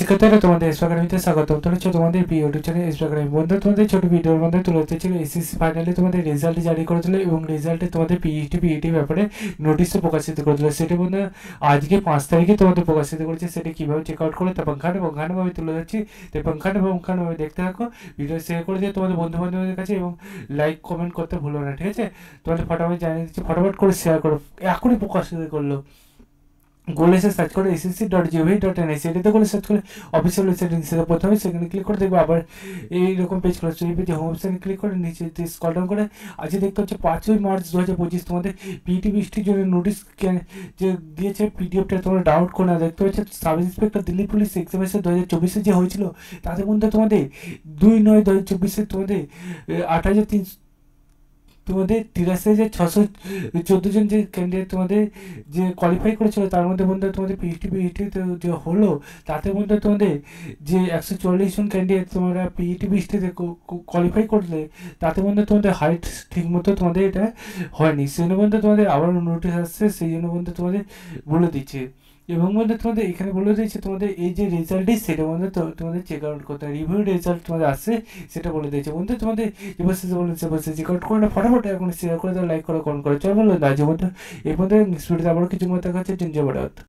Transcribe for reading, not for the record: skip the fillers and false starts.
শিক্ষার্থীরা তোমাদের এসপি একাডেমিতে স্বাগতম। তোমরা তোমাদের প্রিয় ইউটিউব চ্যানেল এসপি একাডেমি। বন্ধু, তোমাদের ছোট ভিডিওর মধ্যে তুলে ধরতে এসএসসি ফাইনালি তোমাদের রেজাল্ট জারি করে দিল এবং রেজাল্টে তোমাদের পিইটি ব্যাপারে নোটিশও প্রকাশিত করে দিল। সেটা বন্ধু আজকে 5 তারিখে তোমাদের প্রকাশিত করেছে। সেটা কীভাবে চেক আউট করে তা পঙ্খানুভাবে তুলে ধরছি। তো পঙ্খানুভাবে দেখতে থাকো, ভিডিও শেয়ার করে দিয়ে তোমাদের বন্ধু বান্ধবদের কাছে এবং লাইক কমেন্ট করতে ভুলো না, ঠিক আছে? তোমাদের ফটাফট জানিয়ে দিচ্ছি, ফটাফট করে শেয়ার করো। এখনই প্রকাশিত করলো। গুগলে এসে সার্চ করে ssc.gov.in, সেটাতে করে সার্চ করে অফিসিয়াল ওয়েবসাইট প্রথমে সেখানে ক্লিক করে দেখবে আবার এইরকম পেজ খোলা। এই পেজে হোম অপশানে ক্লিক করে নিচে স্ক্রল ডাউন করে আজকে দেখতে হচ্ছে 5ই মার্চ 2025 তোমাদের পিইটি বৃষ্টির জন্য নোটিশ যে দিয়েছে। পিডিএফটা তোমরা ডাউনলোড করে না দেখতে পাচ্ছ। Sub inspector Delhi police examination 2024 যে হয়েছিল তাদের মধ্যে তোমাদের 2/9/2024 তোমাদের 8,300 তোমাদের 83,614 জন যে ক্যান্ডিডেট তোমাদের যে কোয়ালিফাই করেছিল তার মধ্যে বন্ধু তোমাদের পিইটি যে হলো তাতে মধ্যে তোমাদের যে 144 জন ক্যান্ডিডেট তোমরা পিইটি বৃষ্টিতে কোয়ালিফাই করলে তাতে মধ্যে তোমাদের হাইট ঠিক মতো তোমাদের এটা হয়নি। সেই জন্য বন্ধু তোমাদের আবার নোটিশ আসছে, সেই জন্য বন্ধু তোমাদের বলে দিচ্ছে। এবং বন্ধু তোমাদের এখানে বলে দিয়েছে তোমাদের এই যে রেজাল্টই সেটা বন্ধু তোমাদের চেক আউট করতে হয়। রিভিউ রেজাল্ট তোমাদের আসছে সেটা বলে দিয়েছে বন্ধু। তোমাদের এবার বলেছে চেক আউট করে না, ফটাফট এখন শেয়ার করে দাও, লাইক করো, কমেন্ট করো। চল বললো না যে বন্ধু এই পর্যন্ত নেক্সট ভিডিওতে আবার কিছু মতো দেখা হচ্ছে। জয় ভারত।